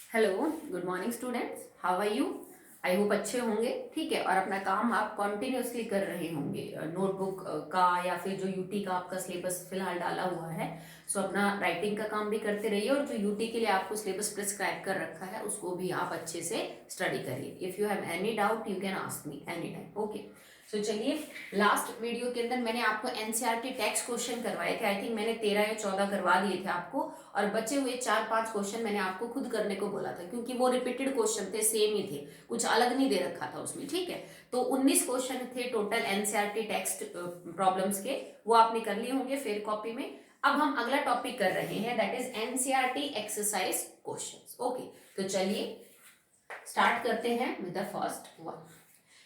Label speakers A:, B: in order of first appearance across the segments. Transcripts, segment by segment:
A: Hello, good morning students, how are you? I hope अच्छे होंगे। ठीक है, और अपना काम आप कॉन्टिन्यूसली कर रहे होंगे नोटबुक का या फिर जो यूटी का आपका सिलेबस फिलहाल डाला हुआ है। सो अपना राइटिंग का काम भी करते रहिए और जो यूटी के लिए आपको सिलेबस प्रिस्क्राइब कर रखा है उसको भी आप अच्छे से स्टडी करिए। If you have any doubt you can ask me any time. Okay, so चलिए, लास्ट वीडियो के अंदर मैंने आपको एनसीईआरटी टेक्स्ट क्वेश्चन करवाए थे। आई थिंक मैंने 13 या 14 करवा दिए थे आपको, और बचे हुए 4-5 क्वेश्चन मैंने आपको खुद करने को बोला था क्योंकि वो रिपीटेड क्वेश्चन थे, सेम ही थे, कुछ अलग नहीं दे रखा था उसमें। ठीक है, तो 19 क्वेश्चन थे टोटल एनसीईआरटी टेक्स्ट प्रॉब्लम्स के, वो आपने कर लिए होंगे फिर कॉपी में। अब हम अगला टॉपिक कर रहे हैं, that is NCERT exercise questions. Okay, तो चलिए स्टार्ट करते हैं with the first one.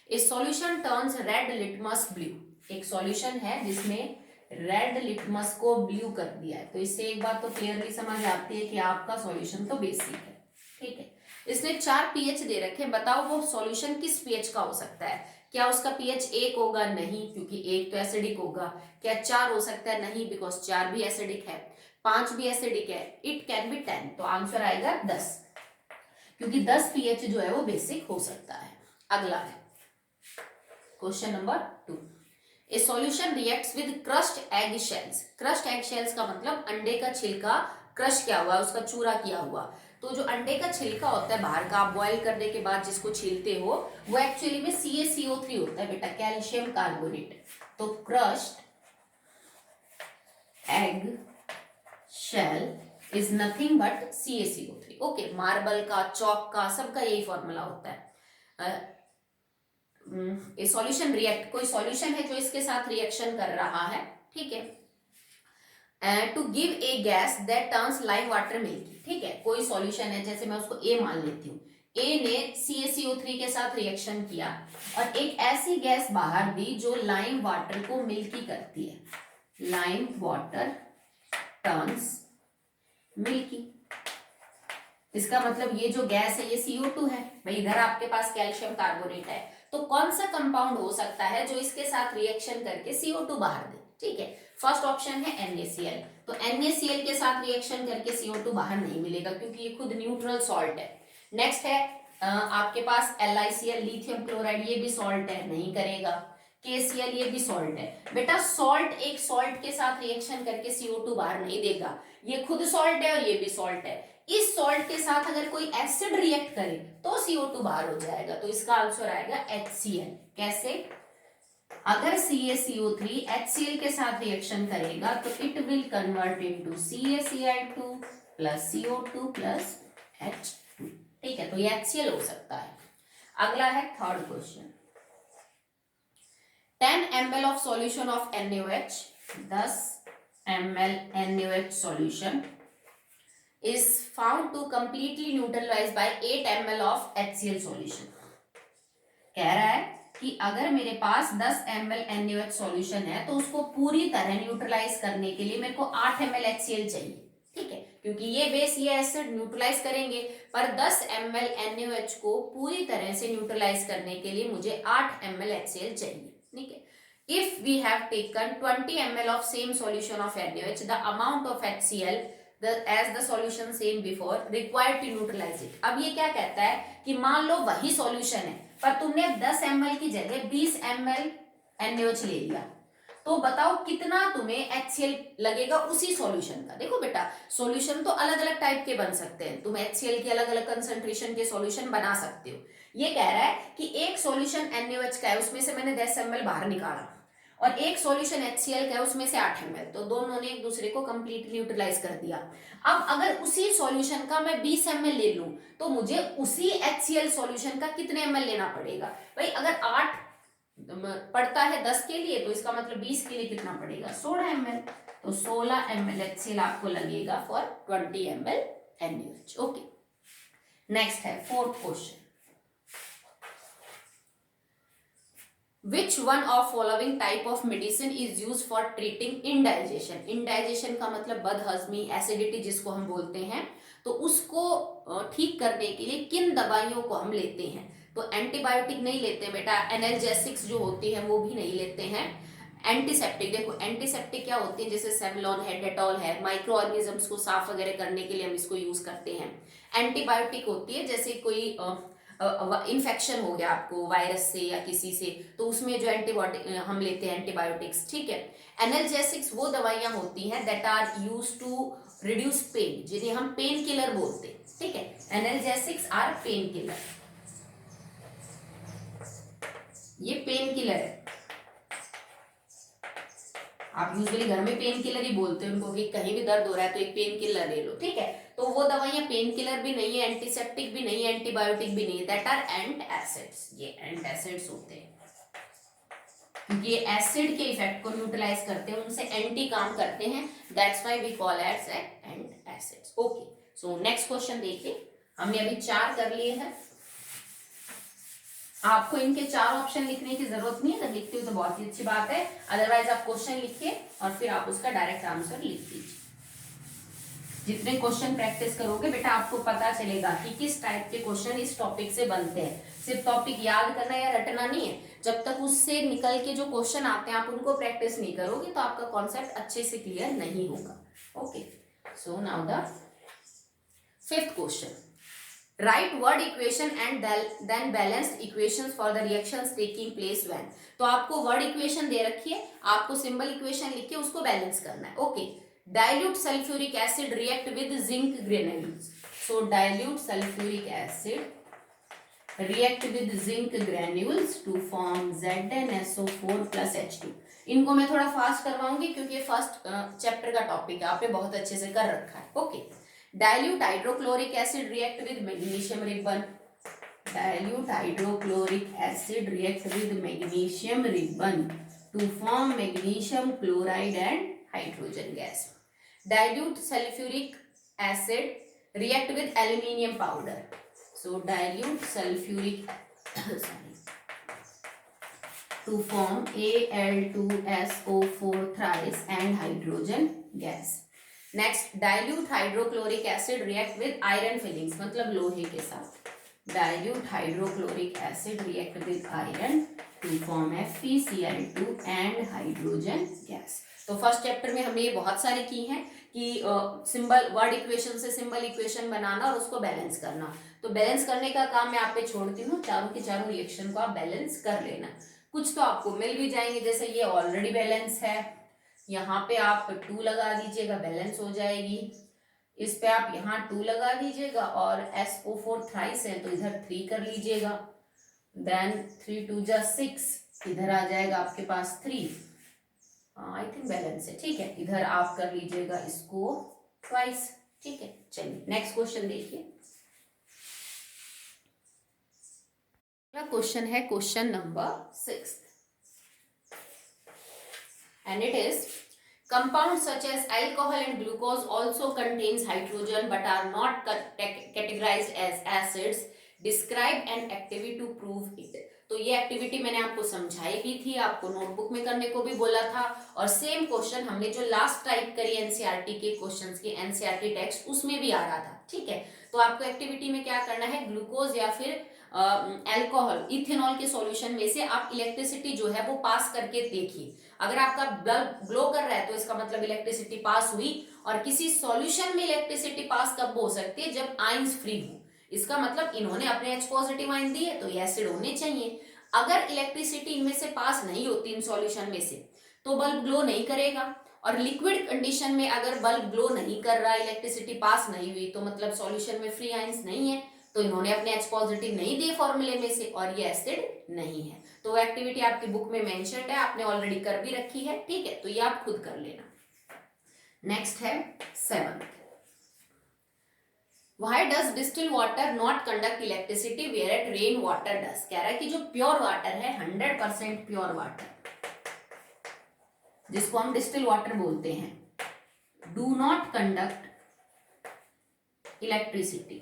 A: A solution turns red litmus blue. एक सॉल्यूशन है जिसमें रेड लिटमस को ब्लू कर दिया है, तो इससे एक बात तो क्लियरली समझ आती है कि आपका सॉल्यूशन तो बेसिक है। ठीक है, इसने 4 पीएच दे रखे हैं, बताओ वो सॉल्यूशन किस पीएच का हो सकता है? क्या उसका पीएच 1 होगा? नहीं, क्योंकि 1 तो एसिडिक होगा। क्या 4 हो सकता है? नहीं, बिकॉज 4 भी एसिडिक है, 5 भी एसिडिक है। इट कैन बी 10, तो आंसर आएगा 10, क्योंकि 10 पीएच जो है वो बेसिक हो सकता है। अगला है question number 2। A solution reacts with crushed egg shells. Crushed egg shells का मतलब अंडे का छिलका क्रश किया हुआ, उसका चूरा किया हुआ। तो जो अंडे का छिलका होता है बाहर का, आप बॉईल करने के बाद जिसको छीलते हो, वो एक्चुअली में CaCO3 होता है बेटा, कैल्शियम कार्बोनेट। तो crushed egg shell is nothing but CaCO3। Okay, marble का, चौक का, सबका यही फॉर्मूला होता है। ए सॉल्यूशन रिएक्ट, कोई सॉल्यूशन है जो इसके साथ रिएक्शन कर रहा है। ठीक है, to give a gas that turns lime water milky. ठीक है, कोई सॉल्यूशन है, जैसे मैं उसको ए मान लेती हूँ। ए ने CaCO3 के साथ रिएक्शन किया और एक ऐसी गैस बाहर दी जो लाइम वाटर को मिल्की करती है। लाइम वाटर टर्न्स मिल्की, इसका मतलब ये जो गैस है ये CO2 है भाई, इधर आपके पास कैल्शियम कार्बोनेट है। तो कौन सा कंपाउंड हो सकता है जो इसके साथ रिएक्शन करके CO2 बाहर दे? ठीक है, फर्स्ट ऑप्शन है NaCl। तो NaCl के साथ रिएक्शन करके CO2 बाहर नहीं मिलेगा क्योंकि ये खुद न्यूट्रल सॉल्ट है। नेक्स्ट है आपके पास LiCl, लिथियम क्लोराइड, ये भी सॉल्ट है, नहीं करेगा। KCl, ये भी सॉल्ट है बेटा। सॉल्ट एक सॉल्ट के साथ रिएक्शन करके CO2 बाहर नहीं देगा, ये खुद सॉल्ट है और ये भी सॉल्ट है। इस सॉल्ट के साथ अगर कोई एसिड रिएक्ट करे तो CO2 बाहर हो जाएगा, तो इसका आंसर आएगा HCl। कैसे? अगर CaCO3 HCl के साथ रिएक्शन करेगा तो it will convert into CaCl2 plus CO2 plus H2। ठीक है, तो ये HCl हो सकता है। अगला है third question. 10 ml of solution of NaOH, 10 ml NaOH solution is found to completely neutralize by 8 ml of HCl solution। कह रहा है कि अगर मेरे पास 10 ml NaOH सॉल्यूशन है तो उसको पूरी तरह न्यूट्रलाइज करने के लिए मेरे को 8 ml HCl चाहिए। ठीक है, क्योंकि ये बेस, ये एसिड न्यूट्रलाइज करेंगे, पर 10 ml NaOH को पूरी तरह से न्यूट्रलाइज करने के लिए मुझे 8 ml HCl चाहिए। ठीक है, if we have taken 20 ml of same solution of NaOH, the amount of HCl as the solution same before required to neutralize it। अब ये क्या कहता है कि मान लो वही सॉल्यूशन है पर तुमने 10 ml की जगह 20 ml NaOH ले लिया, तो बताओ कितना तुम्हें HCl लगेगा उसी सॉल्यूशन का। देखो बेटा, सॉल्यूशन तो अलग अलग टाइप के बन सकते हैं, तुम HCl के अलग अलग कंसंट्रेशन के सॉल्यूशन बना सकते हो। ये कह रहा है कि एक सॉल्यूशन NaOH का है, उसमें से मैंने 10 ml बाहर निकाला, और एक सॉल्यूशन HCl का है, उसमें से 8 ml, तो दोनों ने एक दूसरे को कंप्लीटली न्यूट्रलाइज कर दिया। अब अगर उसी सॉल्यूशन का मैं 20 ml ले लूं तो मुझे उसी HCl सॉल्यूशन का कितने ml लेना पड़ेगा? भाई अगर 8 पड़ता है 10 के लिए, तो इसका मतलब 20 के लिए कितना पड़ेगा? 16 ml। तो 16 ml HCl आपको लगेगा for 20 ml NaOH। Okay, next है fourth question. Which one of following type of medicine is used for treating indigestion? indigestion का मतलब बदहजमी, एसिडिटी जिसको हम बोलते हैं, तो उसको ठीक करने के लिए किन दवाइयों को हम लेते हैं? तो एंटीबायोटिक नहीं लेते बेटा, एनाल्जेसिक्स जो होती है वो भी नहीं लेते हैं, एंटीसेप्टिक, देखो एंटीसेप्टिक क्या होती है, जैसे सेवलॉन है, डेटॉल है, माइक्रो ऑर्गेनिजम्स को साफ वगैरह करने के लिए हम इसको यूज करते हैं। एंटीबायोटिक होती है जैसे कोई इन्फेक्शन हो गया आपको वायरस से या किसी से, तो उसमें जो एंटीबायोटिक हम लेते हैं एंटीबायोटिक्स, ठीक है। एनाल्जेसिक्स वो दवाइयां होती हैं that are use to reduce pain, जिन्हें हम पेन किलर बोलते हैं, ठीक है। एनाल्जेसिक्स आर पेन किलर, ये पेन किलर है। आप यूजुअली घर में पेन किलर ही बोलते हैं उनको कि कहीं भी दर्द हो रहा है तो एक पेन किलर ले लो, ठीक है। तो वो दवाइयां पेन किलर भी नहीं है, एंटीसेप्टिक भी नहीं है, एंटीबायोटिक भी नहीं है, दैट आर एंटासिड्स, ये एंटासिड्स होते हैं क्योंकि ये एसिड के इफेक्ट को न्यूट्रलाइज करते हैं, उनसे एंटी काम करते हैं, that's why we call as antacids. Okay, so next question देखिए, हमने अभी 4 कर लिए हैं। आपको इनके 4 ऑप्शन लिखने की जरूरत नहीं है, अगर लिखते हो तो बहुत ही अच्छी बात है, अदरवाइज आप क्वेश्चन लिखिए और फिर आप उसका डायरेक्ट आंसर लिख दीजिए। जितने क्वेश्चन प्रैक्टिस करोगे बेटा आपको पता चलेगा कि किस टाइप के क्वेश्चन इस टॉपिक से बनते हैं। सिर्फ टॉपिक याद करना या रटना नहीं है, जब तक उससे निकल के जो क्वेश्चन आते हैं आप उनको प्रैक्टिस नहीं करोगे तो आपका कॉन्सेप्ट अच्छे से क्लियर नहीं होगा। Okay, so now the 5th question, write word equation and then balanced equations for the reactions taking place when। तो आपको वर्ड इक्वेशन दे रखी है, आपको सिंबल इक्वेशन लिख के उसको बैलेंस करना है। Okay, dilute sulphuric acid react with zinc granules, so dilute sulphuric acid react with zinc granules to form ZnSO4 plus H2। इनको मैं थोड़ा फास्ट करवाऊंगी क्योंकि ये फर्स्ट चैप्टर का टॉपिक है, आपने बहुत अच्छे से कर रखा है। Okay, dilute hydrochloric acid react with magnesium ribbon, dilute hydrochloric acid react with magnesium ribbon to form magnesium chloride and hydrogen gas। dilute sulfuric acid react with aluminium powder, so dilute sulfuric to form Al2SO4 thrice and hydrogen gas। Next, dilute hydrochloric acid react with iron filings, मतलब लोहे के साथ, dilute hydrochloric acid react with iron to form FeCl2 and hydrogen gas. तो first chapter में हमने ये बहुत सारे की हैं कि सिंबल वर्ड इक्वेशन से सिंबल इक्वेशन बनाना और उसको बैलेंस करना। तो बैलेंस करने का काम मैं आप पे छोड़ती हूँ, चारों के चारों रिएक्शन को आप बैलेंस कर लेना। कुछ तो आपको मिल भी जाएंगे, जैसे ये ऑलरेडी बैलेंस है, यहाँ पे आप 2 लगा दीजिएगा, बैलेंस हो जाएगी। इस पे आप यहाँ 2 लगा दीजिएगा और SO4 थ्राइस है तो इधर 3 कर लीजिएगा, देन 3 2 जा 6, इधर आ जाएगा आपके पास 3, आई थिंक बैलेंस है, ठीक है। इधर आप कर लीजिएगा इसको ट्वाइस, ठीक है। चलिए नेक्स्ट क्वेश्चन देखिए, क्वेश्चन है question number 6 and it is compounds such as alcohol and glucose also contains hydrogen but are not categorized as acids, describe an activity to prove it। तो ये एक्टिविटी मैंने आपको समझाई भी थी, आपको नोटबुक में करने को भी बोला था, और सेम क्वेश्चन हमने जो लास्ट टाइप करी एनसीईआरटी के क्वेश्चंस की एनसीईआरटी टेक्स्ट उसमें भी आ रहा था, ठीक है। तो आपको एक्टिविटी में क्या करना है, ग्लूकोज या फिर अल्कोहल इथेनॉल के सॉल्यूशन में से आप इलेक्ट्रिसिटी जो है वो पास करके देखिए। अगर आपका बल्ब ग्लो कर रहा है तो इसका मतलब इलेक्ट्रिसिटी पास हुई, और किसी सॉल्यूशन में इलेक्ट्रिसिटी पास कब हो सकती है, जब आयंस फ्री हो। इसका मतलब इन्होंने अपने H पॉजिटिव आयन दिए तो ये एसिड होने चाहिए। अगर इलेक्ट्रिसिटी इनमें से पास नहीं होती इन सॉल्यूशन में से तो बल्ब ग्लो नहीं करेगा, और लिक्विड कंडीशन में अगर बल्ब ग्लो नहीं कर रहा, इलेक्ट्रिसिटी पास नहीं हुई, तो मतलब सॉल्यूशन में फ्री आयंस नहीं है, तो इन्होंने अपने H पॉजिटिव नहीं दिए फॉर्मूले में से, और ये एसिड नहीं है। तो एक्टिविटी आपकी बुक में मेंशन्ड है, आपने ऑलरेडी कर भी रखी है, ठीक है, तो ये आप खुद कर लेना। नेक्स्ट है 7th, why does distil water not conduct electricity whereas rain water does. कह रहा है कि जो प्योर वाटर है 100% प्योर वाटर, जिसको हम डिस्टिल वाटर बोलते हैं, डू नॉट कंडक्ट इलेक्ट्रिसिटी,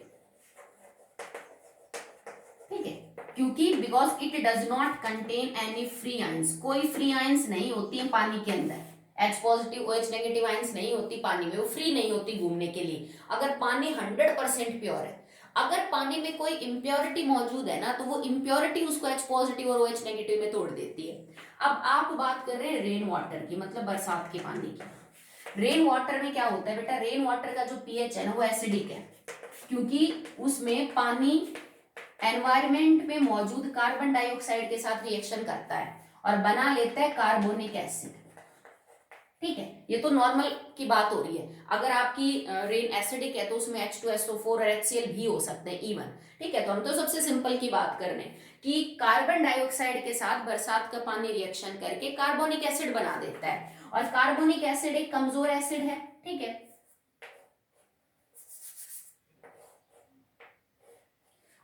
A: ठीक है, क्योंकि because it does not contain any free ions, कोई फ्री आयंस नहीं होती है पानी के अंदर, H positive OH negative ions नहीं होती पानी में, वो फ्री नहीं होती घूमने के लिए। अगर पानी 100% प्योर है, अगर पानी में कोई इम्प्योरिटी मौजूद है ना, तो वो इम्प्योरिटी उसको H पॉजिटिव और OH नेगेटिव में तोड़ देती है। अब आप बात कर रहे हैं रेन वाटर की, मतलब बरसात के पानी की। रेन वाटर में क्या होता है बेटा, रेन वाटर का जो पीएच है ना वो एसिडिक है, क्योंकि उसमें पानी एनवायरमेंट में मौजूद कार्बन डाइऑक्साइड के साथ रिएक्शन करता है और बना लेता है कार्बोनिक एसिड। ठीक है, ये तो नॉर्मल की बात हो रही है। अगर आपकी रेन एसिडिक है तो उसमें H2SO4 और HCl भी हो सकते हैं इवन। ठीक है, तो हम तो सबसे सिंपल की बात कर रहे हैं कि कार्बन डाइऑक्साइड के साथ बरसात का पानी रिएक्शन करके कार्बोनिक एसिड बना देता है, और कार्बोनिक एसिड एक कमजोर एसिड है। ठीक है,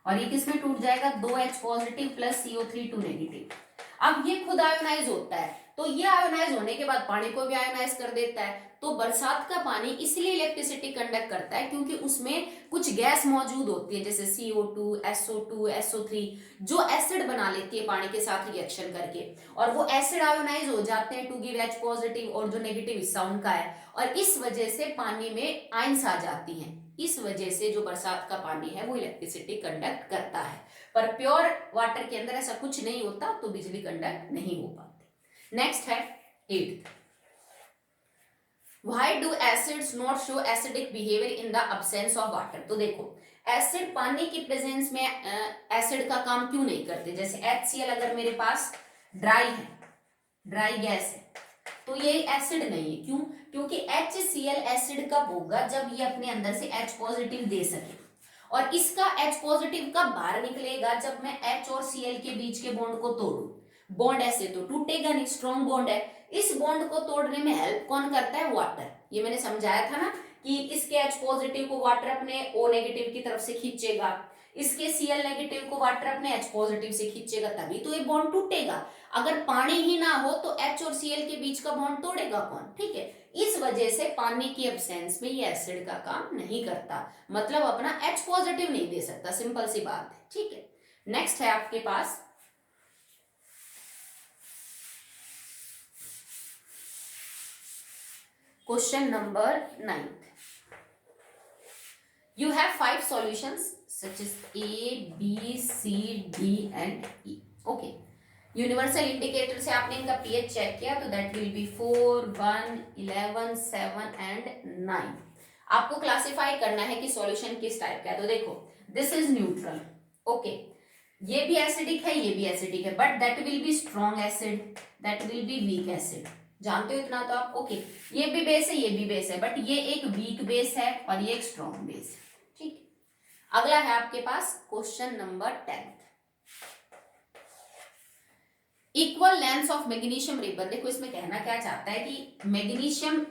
A: और ये किसमें टूट जाएगा, 2H positive plus CO3 2 negative. अब ये खुद आयोनाइज होता है, तो ये आयोनाइज होने के बाद पानी को भी आयोनाइज कर देता है। तो बरसात का पानी इसलिए इलेक्ट्रिसिटी कंडक्ट करता है क्योंकि उसमें कुछ गैस मौजूद होती है, जैसे CO2, SO2, SO3, जो एसिड बना लेती है पानी के साथ रिएक्शन करके, और वो एसिड आयोनाइज हो जाते हैं टू गिव H पॉजिटिव, और जो नेगेटिव हिस्सा उनका है, और इस वजह से पानी में आयंस आ जाती हैं। इस वजह से जो बरसात का पानी है वो इलेक्ट्रिसिटी कंडक्ट करता है। पर प्योर वाटर के अंदर ऐसा कुछ नहीं होता, तो बिजली कंडक्ट नहीं हो पाती। नेक्स्ट है 8th, Why do acids not show acidic behavior in the absence of water? तो देखो, एसिड पानी की प्रेजेंस में एसिड का काम क्यों नहीं करते। जैसे HCl अगर मेरे पास ड्राई है, ड्राई गैस है, तो ये एसिड नहीं है। क्यों? क्योंकि HCl एसिड कब होगा, जब ये अपने अंदर से H पॉजिटिव दे सके, और इसका H पॉजिटिव कब बाहर निकलेगा, जब मैं H और Cl के बीच के बॉन्ड को तोड़ू। बॉन्ड ऐसे तो टूटेगा नहीं, स्ट्रॉन्ग बॉन्ड है। इस बॉन्ड को तोड़ने में हेल्प कौन करता है, वाटर। ये मैंने समझाया था ना कि इसके H पॉजिटिव को वाटर अपने O नेगेटिव की तरफ से खींचेगा, इसके Cl नेगेटिव को वाटर अपने H पॉजिटिव से खींचेगा, तभी तो ये बॉन्ड टूटेगा। अगर पानी ही ना हो तो H और Cl के बीच का बॉन्ड तोड़ेगा कौन। ठीक है, इस वजह से पानी की एब्सेंस में ये एसिड का काम नहीं करता, मतलब अपना H पॉजिटिव नहीं दे सकता, सिंपल सी बात है। ठीक है, नेक्स्ट है आपके पास question number 9th. You have 5 solutions such as A, B, C, D and E. Okay. Universal indicator से आपने इनका पीएच चेक किया, तो दैट विल बी 4, 1, 11, 7 एंड 9. आपको क्लासिफाई करना है कि सॉल्यूशन किस टाइप का है। तो देखो, दिस इज न्यूट्रल। ओके, ये भी एसिडिक है, ये भी एसिडिक है, but that will be strong acid, that will be weak acid. जानते हो इतना तो आप। ओके, ये भी बेस है, ये भी बेस है, बट ये एक वीक बेस है और ये एक स्ट्रॉन्ग बेस है। ठीक है, अगला है आपके पास question number 10th, equal length of magnesium ribbon. देखो, इसमें कहना क्या चाहता है कि मैग्नीशियम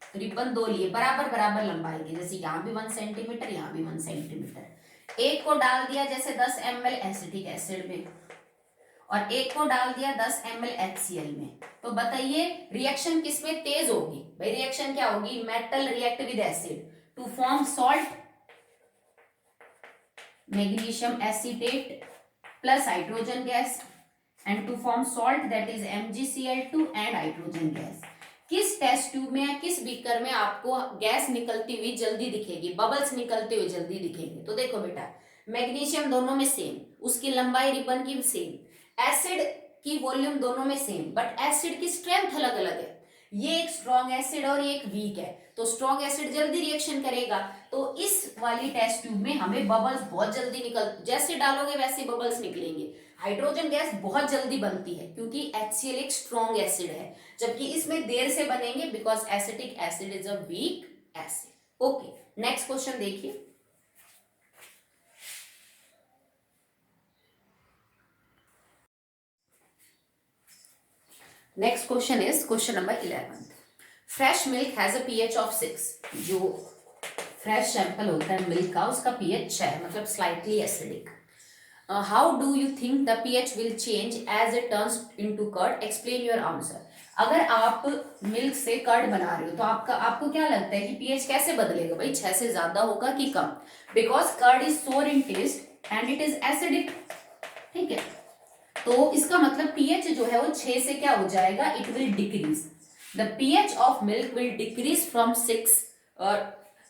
A: रिबन दो लिए बराबर बराबर लंबाई के, जैसे यहाँ भी 1 सेंटीमीटर, यहाँ भी 1 सेंटीमीटर। एक को डाल दिया जैसे 10 ml एसिटिक एसिड में, और एक को डाल दिया 10 ml HCl में। तो बताइए रिएक्शन किसमें तेज होगी। भाई रिएक्शन क्या होगी, metal react with acid to form salt, magnesium acetate plus hydrogen gas, and to form salt that is MgCl2 and hydrogen gas. किस टेस्ट ट्यूब में या किस बीकर में आपको गैस निकलती हुई जल्दी दिखेगी, बबल्स निकलते हुए जल्दी दिखेंगे। तो देखो बेटा, मैग्नीशियम दोनों में सेम, उसकी लंबाई रिबन की सेम, एसिड की वॉल्यूम दोनों में सेम, बट एसिड की स्ट्रेंथ अलग अलग है। ये एक स्ट्रॉन्ग एसिड और ये एक वीक है, तो स्ट्रॉन्ग एसिड जल्दी रिएक्शन करेगा। तो इस वाली टेस्ट ट्यूब में हमें बबल्स बहुत जल्दी निकल, जैसे डालोगे वैसे बबल्स निकलेंगे। हाइड्रोजन गैस बहुत जल्दी बनती है क्योंकि HCl एक स्ट्रॉन्ग एसिड है, जबकि इसमें देर से बनेंगे because acetic acid is a weak acid. Okay, next question देखिए, next question is question number 11। Fresh milk has a pH of 6। जो फ्रेश सैंपल होता है मिल्क का, उसका पीएच 6 है, मतलब slightly acidic. How do you think the pH will change as it turns into curd, explain your answer. अगर आप milk से कर्ड बना रहे हो तो आपको क्या लगता है कि पीएच कैसे बदलेगा। भाई 6 से ज्यादा होगा कि कम, because curd is sour in taste and it is acidic. ठीक है, तो इसका मतलब पीएच जो है वो 6 से क्या हो जाएगा, it will decrease. The pH of milk will decrease from 6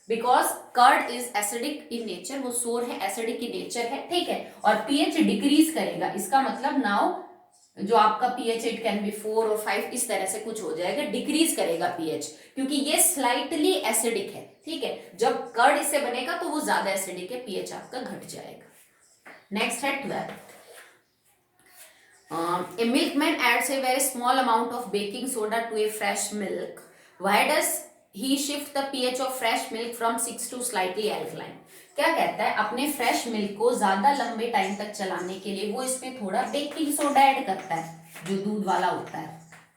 A: because curd is acidic in nature, वो सोर है, एसिडिक इन नेचर है, ठीक है, और पीएच डिक्रीज करेगा, इसका मतलब नाउ जो आपका पीएच इट कैन बी 4 और 5 इस तरह से कुछ हो जाएगा, डिक्रीज करेगा पीएच, क्योंकि ये स्लाइटली एसिडिक है, ठीक है, जब कर्ड इससे बनेगा तो वो ज्यादा एसिडिक है, पीएच आपका घट जाएगा। नेक्स्ट है 12, a milkman adds a very small amount of baking soda to a fresh milk. Why does he shift the pH of fresh milk from 6 to slightly alkaline? क्या कहता है, अपने फ्रेश मिल्क को ज्यादा लंबे टाइम तक चलाने के लिए वो इसमें थोड़ा बेकिंग सोडा ऐड करता है, जो दूध वाला होता है।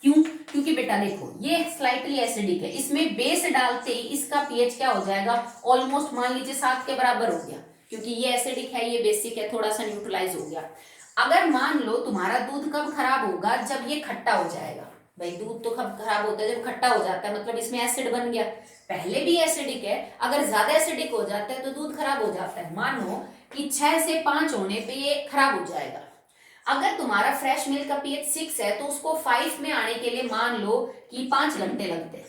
A: क्यों? क्योंकि बेटा देखो ये स्लाइटली एसिडिक है, इसमें बेस डालते ही इसका पीएच क्या हो जाएगा, ऑलमोस्ट मान लीजिए 7 के बराबर हो गया, क्योंकि ये एसिडिक है, ये बेसिक है, थोड़ा सा न्यूट्रलाइज हो गया। अगर मान लो तुम्हारा दूध कब खराब होगा, जब ये खट्टा हो जाएगा। भाई दूध तो कब खराब होता है, जब खट्टा हो जाता है, मतलब इसमें एसिड बन गया, पहले भी एसिडिक है, अगर ज्यादा एसिडिक हो जाता है तो दूध खराब हो जाता है। मान लो कि 6 से 5 होने पे ये खराब हो जाएगा। अगर तुम्हारा फ्रेश मिल्क का पीएच 6 है तो उसको 5 में आने के लिए मान लो कि 5 घंटे लगते हैं,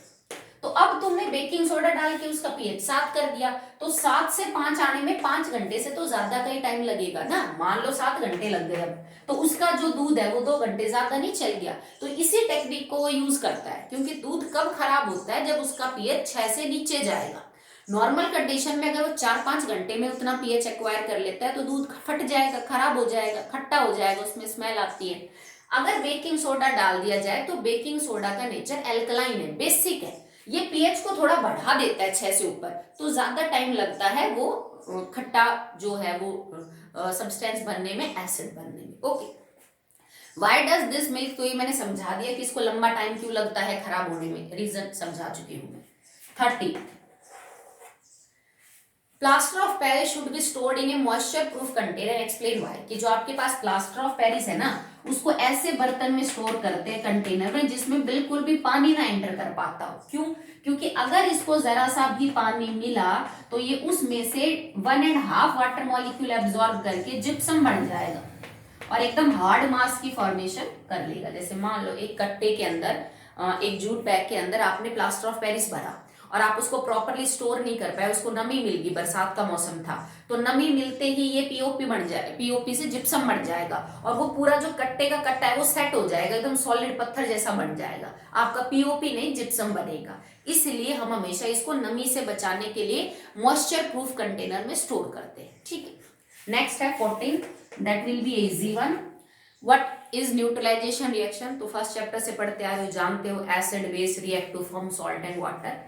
A: तो अब तुमने बेकिंग सोडा डाल के उसका पीएच 7 कर दिया, तो 7 से 5 आने में 5 घंटे से तो ज्यादा का ही टाइम लगेगा ना, मान लो 7 घंटे लग गए, अब तो उसका जो दूध है वो 2 घंटे ज्यादा नहीं चल गया। तो इसी टेक्निक को वो यूज करता है, क्योंकि दूध कब खराब होता है, जब उसका पीएच 6 से नीचे जाएगा। नॉर्मल कंडीशन में अगर वो 4-5 घंटे में उतना पीएच एक्वायर कर लेता है तो दूध फट जाएगा, खराब हो जाएगा, खट्टा हो जाएगा, उसमें स्मेल आती है। अगर बेकिंग सोडा डाल दिया जाए तो बेकिंग सोडा का नेचर एल्कलाइन है, बेसिक है, ये पीएच को थोड़ा बढ़ा देता है 6 से ऊपर, तो ज्यादा टाइम लगता है वो खट्टा जो है वो सब्सटेंस बनने में, एसिड बनने में। Okay, why does this milk, तो ये मैंने समझा दिया कि इसको लंबा टाइम क्यों लगता है खराब होने में, रीजन समझा चुकी हूं मैं। 30, plaster of Paris should be stored in A moisture proof container, explain why, कि जो आपके पास प्लास्टर ऑफ पेरिस है ना, उसको ऐसे बर्तन में स्टोर करते हैं, कंटेनर में, जिसमें बिल्कुल भी पानी ना एंटर कर पाता हो। क्यों? क्योंकि अगर इसको जरा सा भी पानी मिला तो ये उसमें से 1.5 वाटर मॉलिक्यूल एब्जॉर्ब करके जिप्सम बन जाएगा और एकदम हार्ड मास की फॉर्मेशन कर लेगा। जैसे मान लो एक कट्टे के अंदर, एक जूट बैग के अंदर आपने प्लास्टर ऑफ पेरिस भरा और आप उसको प्रॉपरली स्टोर नहीं कर पाए, उसको नमी मिल गई, बरसात का मौसम था, तो नमी मिलते ही ये पीओपी बन जाए, पीओपी से जिप्सम बन जाएगा और वो पूरा जो कट्टे का कट्टा है वो सेट हो जाएगा, एकदम सॉलिड पत्थर जैसा बन जाएगा, आपका पीओपी नहीं जिप्सम बनेगा। इसलिए हम हमेशा इसको नमी से बचाने के लिए मॉइस्चर प्रूफ कंटेनर में स्टोर करते हैं, ठीक है। नेक्स्ट है 14, that will be easy one. What is neutralisation reaction, तो फर्स्ट चैप्टर से पढ़ते आ रहे हो, जानते हो, acid base react to form salt and water.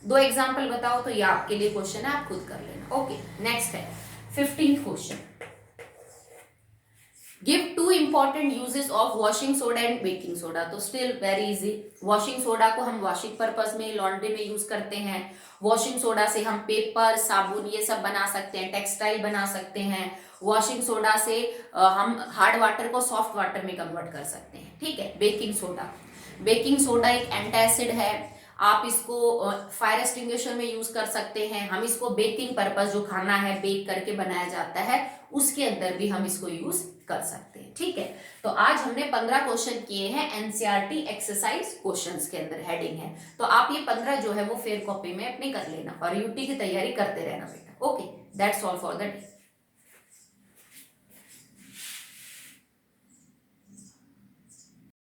A: 2 example बताओ, तो ये आपके लिए क्वेश्चन है, आप खुद कर लेना। ओके, नेक्स्ट है 15th question, give 2 important uses of washing soda and baking soda, तो still very easy. Washing soda को हम वॉशिंग पर्पस में, लॉन्ड्री में यूज करते हैं। वॉशिंग सोडा से हम पेपर, साबुन ये सब बना सकते हैं, टेक्सटाइल बना सकते हैं। वॉशिंग सोडा से हम हार्ड वाटर को सॉफ्ट वाटर में कन्वर्ट कर सकते हैं, ठीक है। बेकिंग सोडा एक एंटासिड है, आप इसको फायर एक्सटिंग्विशर में यूज कर सकते हैं। हम इसको बेकिंग पर्पस, जो खाना है बेक करके बनाया जाता है, उसके अंदर भी हम इसको यूज कर सकते हैं, ठीक है। तो आज हमने 15 क्वेश्चन किए हैं, एनसीईआरटी एक्सरसाइज क्वेश्चंस के अंदर हेडिंग है, तो आप ये 15 जो है वो फेयर कॉपी में अपनी कर लेना और यूटी की तैयारी करते रहना बेटा। Okay, that's all for the day.